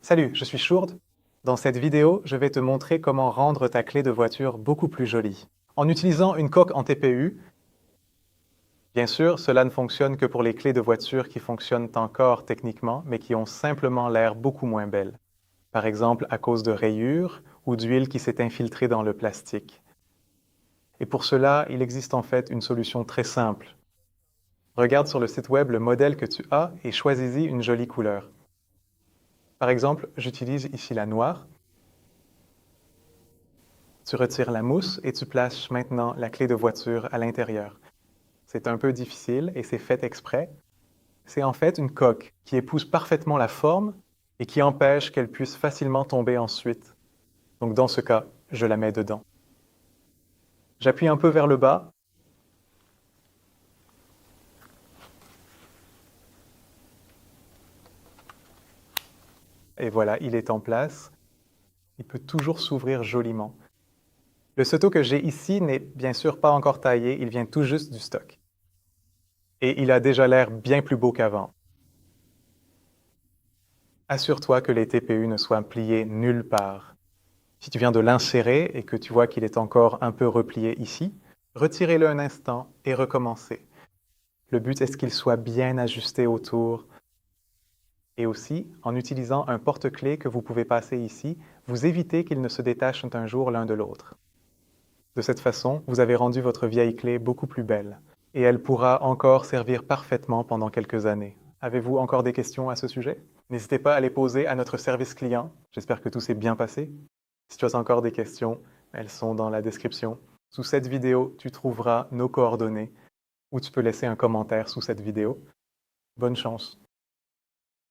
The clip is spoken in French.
Salut, je suis Shurd. Dans cette vidéo, je vais te montrer comment rendre ta clé de voiture beaucoup plus jolie. En utilisant une coque en TPU, bien sûr, cela ne fonctionne que pour les clés de voiture qui fonctionnent encore techniquement, mais qui ont simplement l'air beaucoup moins belles. Par exemple, à cause de rayures ou d'huile qui s'est infiltrée dans le plastique. Et pour cela, il existe en fait une solution très simple. Regarde sur le site web le modèle que tu as et choisis-y une jolie couleur. Par exemple, j'utilise ici la noire. Tu retires la mousse et tu places maintenant la clé de voiture à l'intérieur. C'est un peu difficile et c'est fait exprès. C'est en fait une coque qui épouse parfaitement la forme et qui empêche qu'elle puisse facilement tomber ensuite. Donc dans ce cas, je la mets dedans. J'appuie un peu vers le bas et voilà, il est en place. Il peut toujours s'ouvrir joliment. Le seto que j'ai ici n'est bien sûr pas encore taillé, il vient tout juste du stock. Et il a déjà l'air bien plus beau qu'avant. Assure-toi que les TPU ne soient pliés nulle part. Si tu viens de l'insérer et que tu vois qu'il est encore un peu replié ici, retirez-le un instant et recommencez. Le but est qu'il soit bien ajusté autour. Et aussi, en utilisant un porte-clés que vous pouvez passer ici, vous évitez qu'ils ne se détachent un jour l'un de l'autre. De cette façon, vous avez rendu votre vieille clé beaucoup plus belle. Et elle pourra encore servir parfaitement pendant quelques années. Avez-vous encore des questions à ce sujet? N'hésitez pas à les poser à notre service client. J'espère que tout s'est bien passé. Si tu as encore des questions, elles sont dans la description. Sous cette vidéo, tu trouveras nos coordonnées ou tu peux laisser un commentaire sous cette vidéo. Bonne chance!